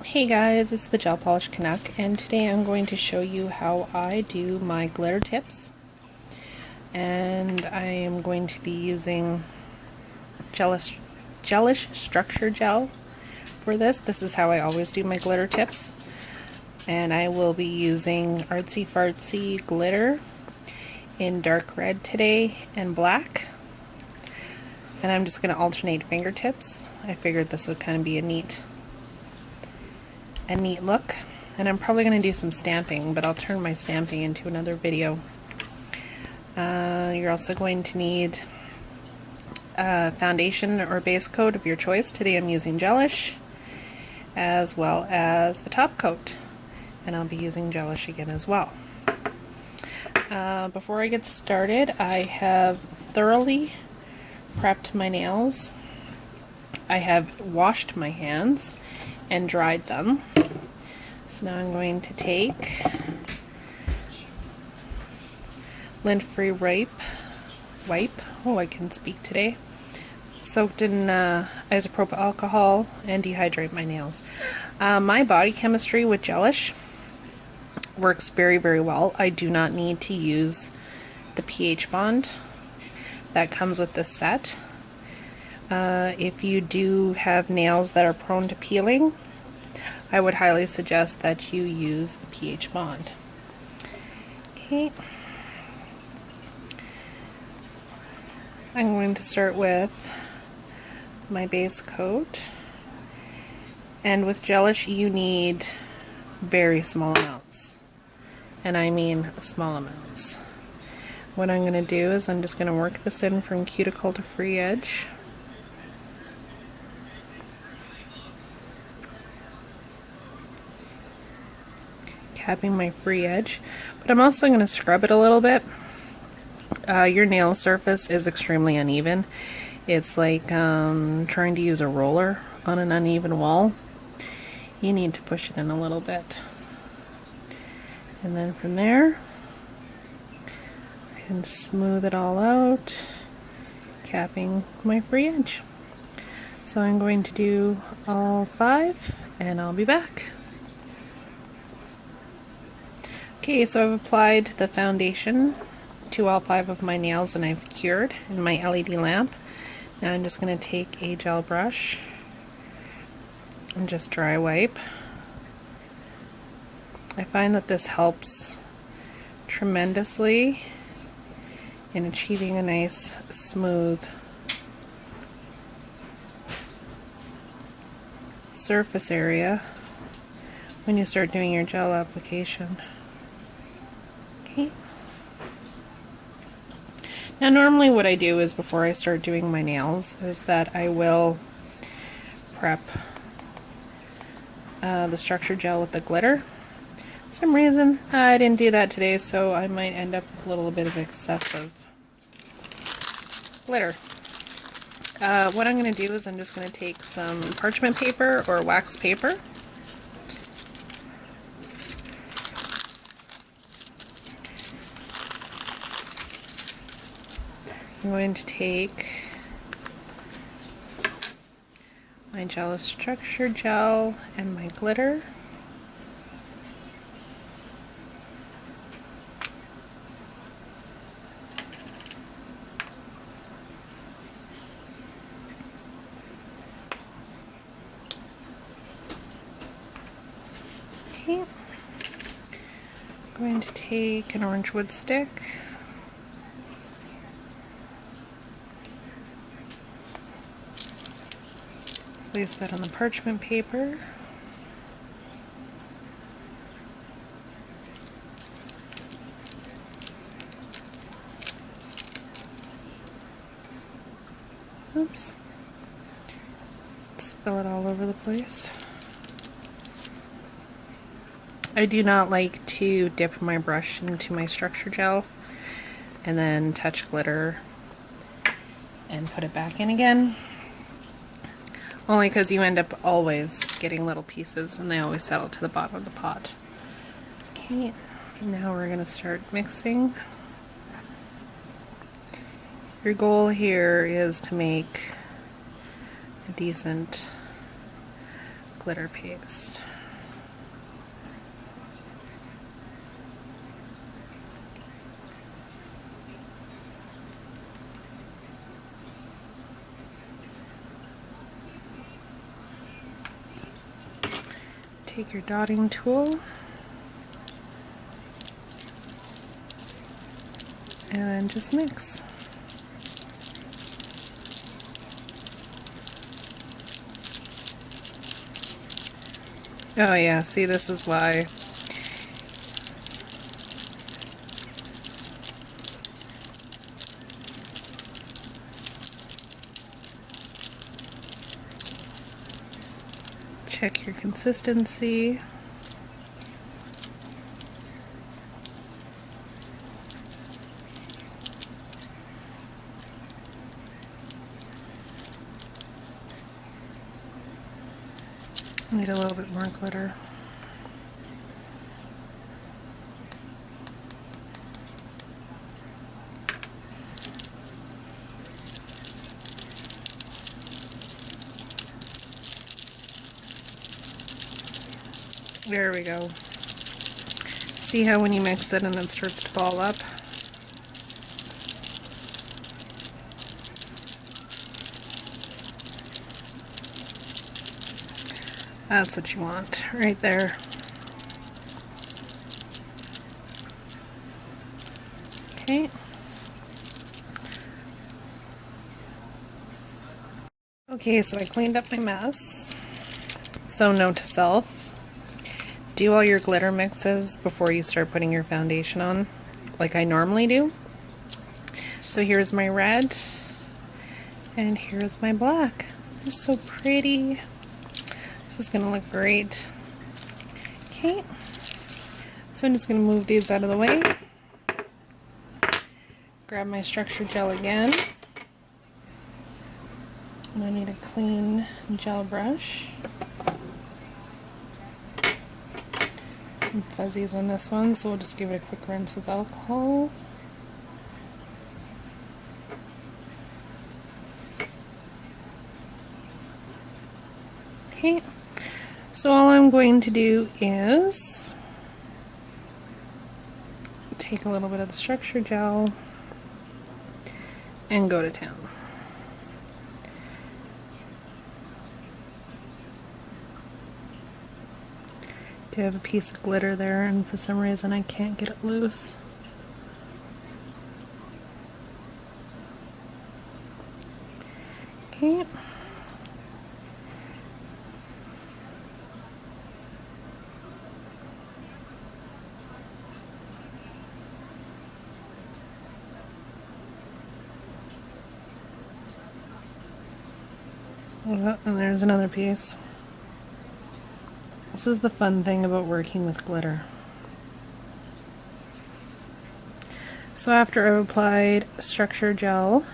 Hey guys, it's the Gel Polish Canuck, and today I'm going to show you how I do my glitter tips. And I am going to be using Gelish Structure Gel for this. This is how I always do my glitter tips. And I will be using Artsy Fartsy glitter in dark red today and black. And I'm just going to alternate fingertips. I figured this would kind of be a neat look. And I'm probably going to do some stamping, but I'll turn my stamping into another video. You're also going to need a foundation or base coat of your choice. Today I'm using Gelish, as well as a top coat, and I'll be using Gelish again as well. Before I get started, I have thoroughly prepped my nails. I have washed my hands and dried them. So now I'm going to take lint-free wipe. Oh, I can speak today. Soaked in isopropyl alcohol and dehydrate my nails. My body chemistry with Gelish works very, very well. I do not need to use the pH bond that comes with this set. If you do have nails that are prone to peeling, I would highly suggest that you use the pH bond. Okay. I'm going to start with my base coat. And with Gelish, you need very small amounts. And I mean small amounts. What I'm going to do is I'm just going to work this in from cuticle to free edge. Tapping my free edge, but I'm also going to scrub it a little bit. Your nail surface is extremely uneven. It's like trying to use a roller on an uneven wall. You need to push it in a little bit. And then from there, I can smooth it all out, capping my free edge. So I'm going to do all 5, and I'll be back. Okay, so I've applied the foundation to all 5 of my nails, and I've cured in my LED lamp. Now I'm just going to take a gel brush and just dry wipe. I find that this helps tremendously in achieving a nice smooth surface area when you start doing your gel application. Now normally what I do is before I start doing my nails is that I will prep the structure gel with the glitter. For some reason I didn't do that today, so I might end up with a little bit of excessive glitter. What I'm going to do is I'm just going to take some parchment paper or wax paper. I'm going to take my Gelish Structure Gel and my glitter. Okay. I'm going to take an orange wood stick. Place that on the parchment paper. Oops. Spill it all over the place. I do not like to dip my brush into my structure gel and then touch glitter and put it back in again. Only because you end up always getting little pieces and they always settle to the bottom of the pot. Okay, now we're going to start mixing. Your goal here is to make a decent glitter paste. Take your dotting tool and then just mix. Oh yeah, see, this is why. Check your consistency. Need a little bit more glitter. There we go. See how when you mix it and it starts to ball up? That's what you want, right there. Okay. Okay, so I cleaned up my mess. So note to self, do all your glitter mixes before you start putting your foundation on, like I normally do. So here's my red, and here's my black. They're so pretty. This is gonna look great. Okay, so I'm just gonna move these out of the way. Grab my structure gel again. And I need a clean gel brush. Some fuzzies on this one, so we'll just give it a quick rinse with alcohol. Okay, so all I'm going to do is take a little bit of the structure gel and go to town. I have a piece of glitter there, and for some reason I can't get it loose. Okay. Oh, and there's another piece. This is the fun thing about working with glitter. So after I've applied structure gel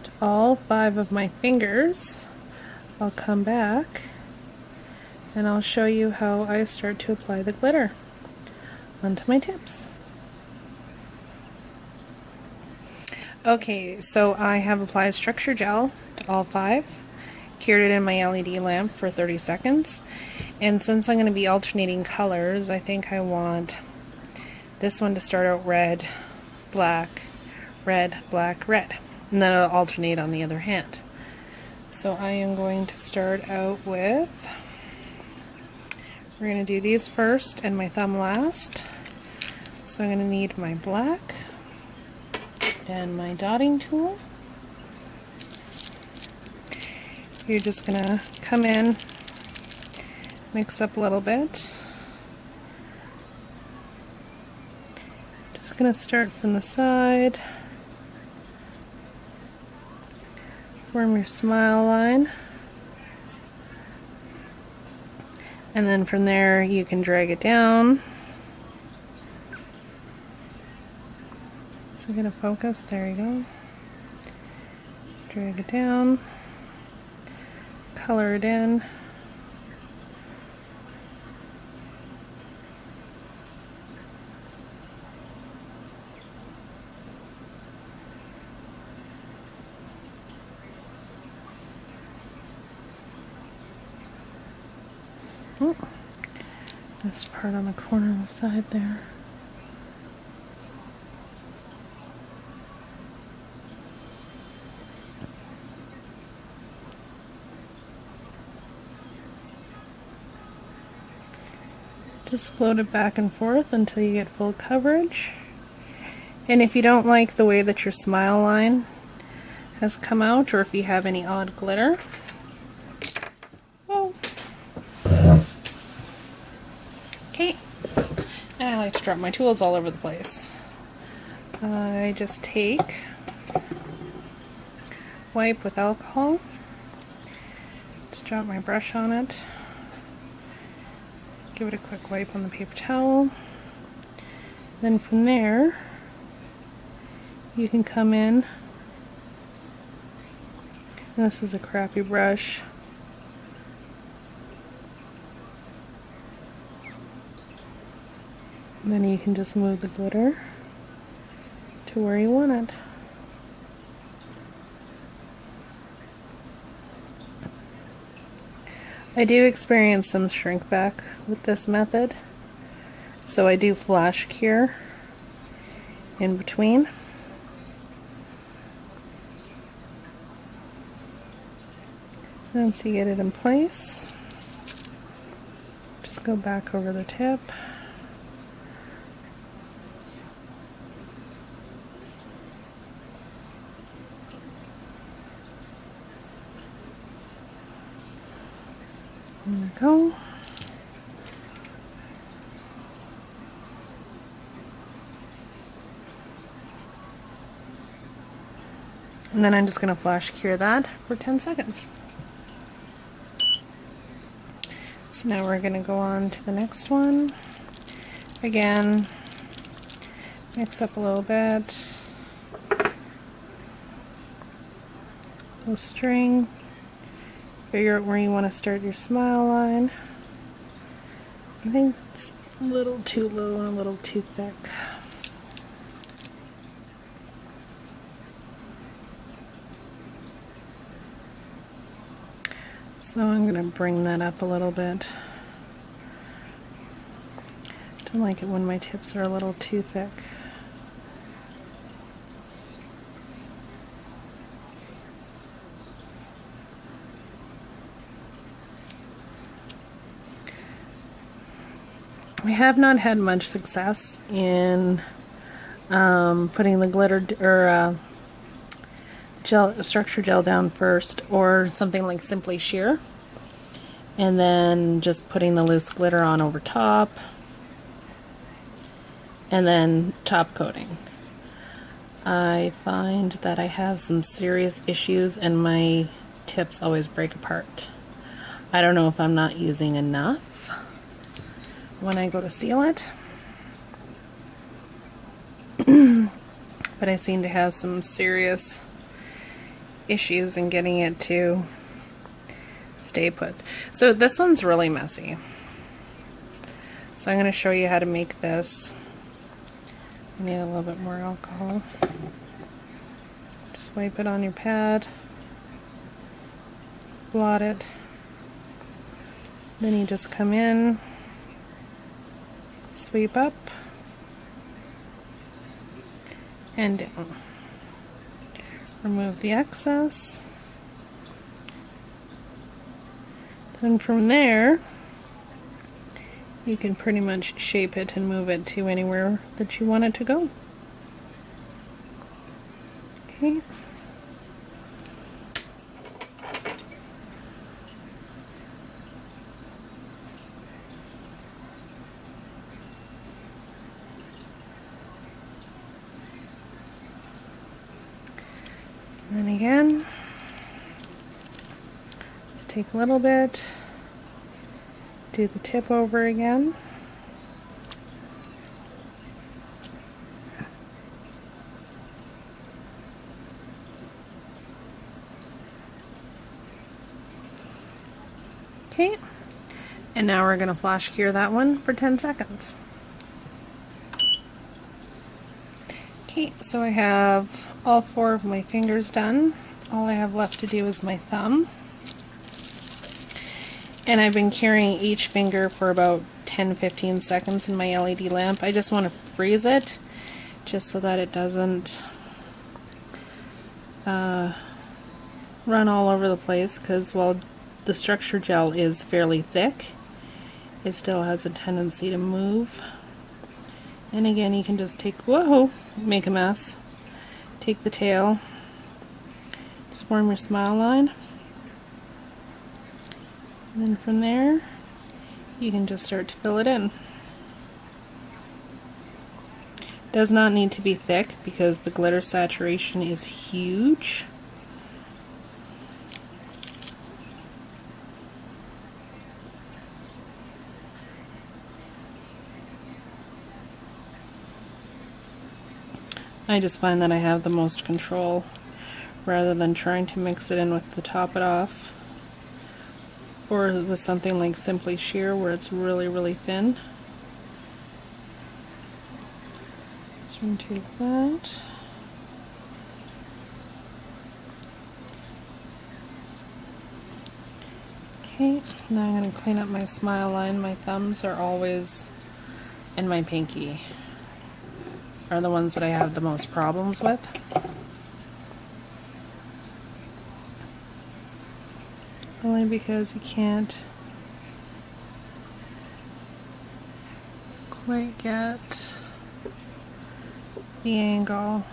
to all 5 of my fingers, I'll come back and I'll show you how I start to apply the glitter onto my tips. Okay, so I have applied structure gel to all 5. Cured it in my LED lamp for 30 seconds, and since I'm going to be alternating colors, I think I want this one to start out red, black, red, black, red, and then it'll alternate on the other hand. So I am going to start out with, we're going to do these first and my thumb last. So I'm going to need my black and my dotting tool. You're just going to come in, mix up a little bit. Just going to start from the side, form your smile line, and then from there you can drag it down. So I'm going to focus, there you go. Drag it down. Color it in. Oh, this part on the corner of the side there. Just float it back and forth until you get full coverage. And if you don't like the way that your smile line has come out, or if you have any odd glitter, well, okay. And I like to drop my tools all over the place. I just take, wipe with alcohol, just drop my brush on it, give it a quick wipe on the paper towel. Then from there, you can come in, and this is a crappy brush, and then you can just move the glitter to where you want it. I do experience some shrink back with this method, so I do flash cure in between. Once you get it in place, just go back over the tip. There we go. And then I'm just going to flash cure that for 10 seconds. So now we're going to go on to the next one. Again, mix up a little bit. Little string. Figure out where you want to start your smile line. I think it's a little too low and a little too thick. So I'm going to bring that up a little bit. Don't like it when my tips are a little too thick. I have not had much success in putting the glitter or structure gel down first, or something like Simply Sheer, and then just putting the loose glitter on over top, and then top coating. I find that I have some serious issues and my tips always break apart. I don't know if I'm not using enough when I go to seal it, but I seem to have some serious issues in getting it to stay put. So this one's really messy. So I'm going to show you how to make this. I need a little bit more alcohol. Just wipe it on your pad, blot it, then you just come in, sweep up and down. Remove the excess. Then from there, you can pretty much shape it and move it to anywhere that you want it to go. Okay. And then again, just take a little bit, do the tip over again. Okay, and now we're going to flash cure that one for 10 seconds. Okay, so I have all 4 of my fingers done. All I have left to do is my thumb. And I've been curing each finger for about 10-15 seconds in my LED lamp. I just want to freeze it just so that it doesn't run all over the place, because while the structure gel is fairly thick, it still has a tendency to move. And again, you can just take, whoa, make a mess. Take the tail, just form your smile line. And then from there, you can just start to fill it in. Does not need to be thick because the glitter saturation is huge. I just find that I have the most control rather than trying to mix it in with the Top It Off or with something like Simply Sheer where it's really, really thin. So I'm going to take that. Okay, now I'm going to clean up my smile line. My thumbs are always, and my pinky are the ones that I have the most problems with. Only because you can't quite get the angle.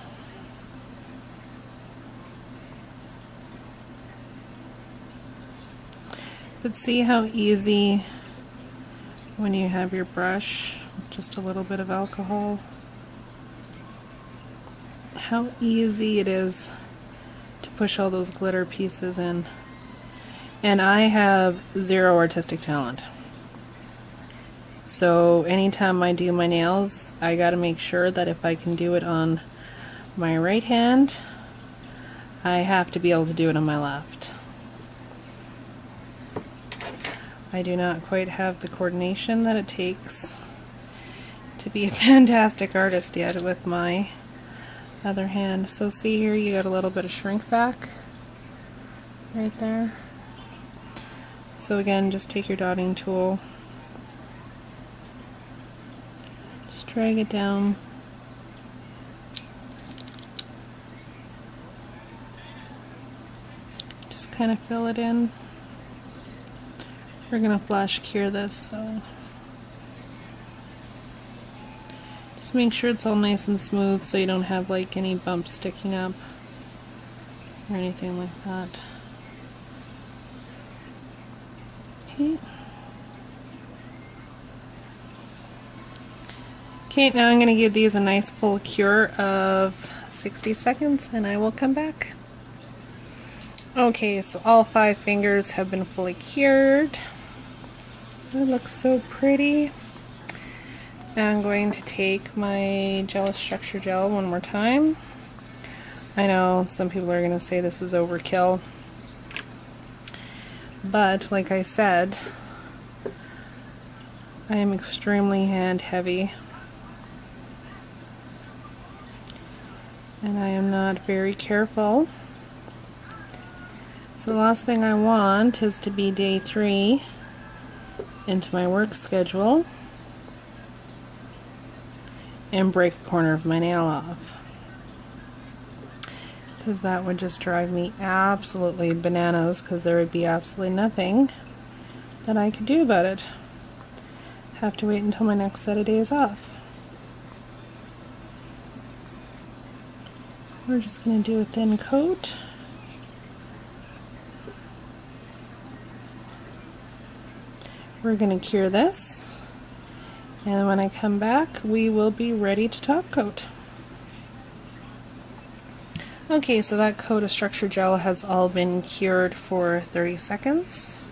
But see how easy when you have your brush with just a little bit of alcohol, how easy it is to push all those glitter pieces in. And I have zero artistic talent. So anytime I do my nails, I gotta make sure that if I can do it on my right hand, I have to be able to do it on my left. I do not quite have the coordination that it takes to be a fantastic artist yet with my other hand. So see here, you got a little bit of shrink back right there. So again, just take your dotting tool, just drag it down. Just kind of fill it in. We're going to flash cure this, so just make sure it's all nice and smooth so you don't have like any bumps sticking up or anything like that. Okay. Okay, now I'm going to give these a nice full cure of 60 seconds and I will come back. Okay, so all 5 fingers have been fully cured. It looks so pretty. Now I'm going to take my Gelish Structure Gel one more time. I know some people are going to say this is overkill, but like I said, I am extremely hand heavy and I am not very careful. So the last thing I want is to be day 3 into my work schedule and break a corner of my nail off, because that would just drive me absolutely bananas, because there would be absolutely nothing that I could do about it. Have to wait until my next set of days off. We're just going to do a thin coat. We're going to cure this, and when I come back we will be ready to top coat. Okay, so that coat of structure gel has all been cured for 30 seconds.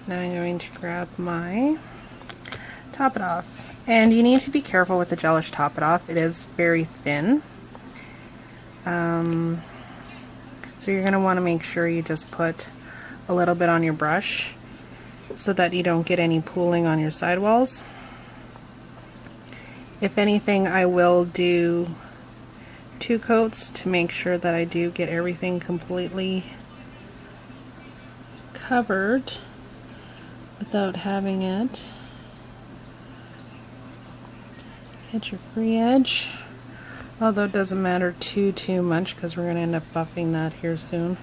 Now I'm going to grab my Top It Off. And you need to be careful with the Gelish Top It Off. It is very thin. So you're going to want to make sure you just put a little bit on your brush so that you don't get any pooling on your sidewalls. If anything, I will do 2 coats to make sure that I do get everything completely covered without having it catch your free edge. Although it doesn't matter too much because we're going to end up buffing that here soon.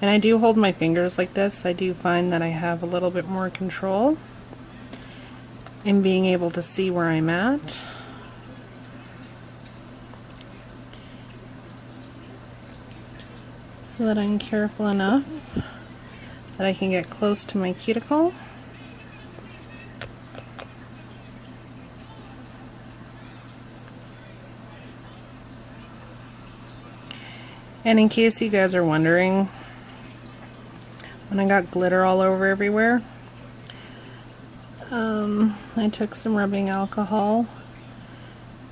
And I do hold my fingers like this. I do find that I have a little bit more control. in being able to see where I'm at. So that I'm careful enough that I can get close to my cuticle. And in case you guys are wondering, when I got glitter all over everywhere, I took some rubbing alcohol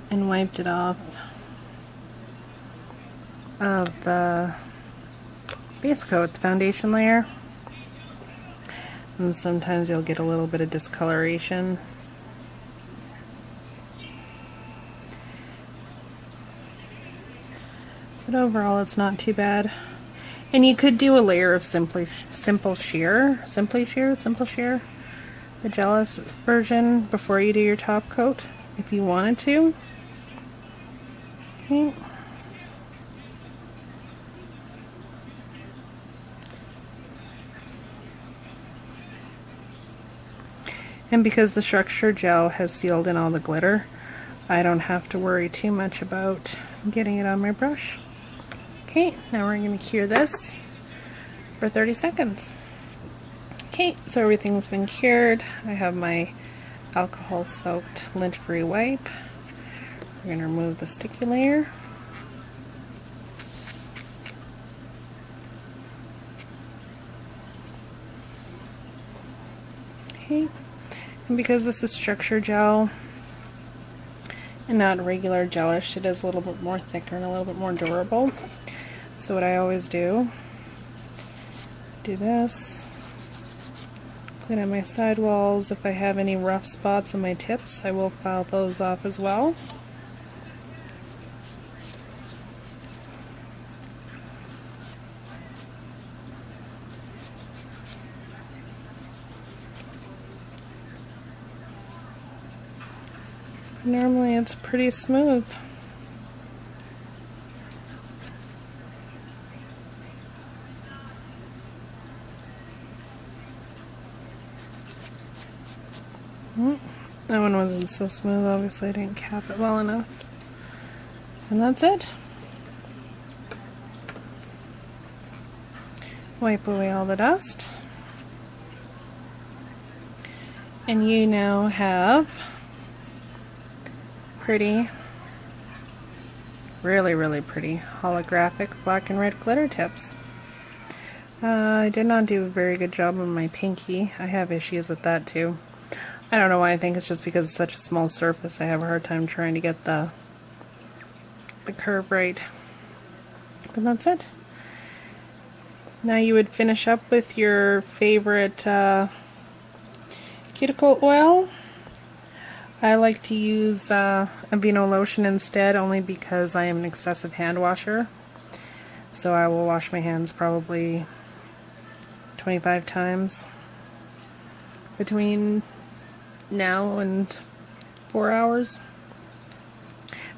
and wiped it off of the base coat, the foundation layer. And sometimes you'll get a little bit of discoloration. But overall it's not too bad. And you could do a layer of Simply Sheer, the Gelish version, before you do your top coat, if you wanted to. Okay. And because the Structure Gel has sealed in all the glitter, I don't have to worry too much about getting it on my brush. Okay, now we're going to cure this for 30 seconds. Okay, so everything's been cured. I have my alcohol-soaked lint-free wipe. We're going to remove the sticky layer. Okay, and because this is Structure Gel and not regular Gelish, it is a little bit more thicker and a little bit more durable. So what I always do this, clean up my sidewalls. If I have any rough spots on my tips, I will file those off as well. Normally it's pretty smooth. That one wasn't so smooth, obviously I didn't cap it well enough. And that's it. Wipe away all the dust. And you now have pretty, really pretty holographic black and red glitter tips. I did not do a very good job on my pinky. I have issues with that too. I don't know why. I think it's just because it's such a small surface. I have a hard time trying to get the curve right. But that's it. Now you would finish up with your favorite cuticle oil. I like to use Aveeno lotion instead, only because I am an excessive hand washer. So I will wash my hands probably 25 times between now and 4 hours.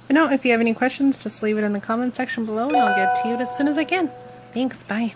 But no, if you have any questions, just leave it in the comment section below and I'll get to you as soon as I can. Thanks, bye.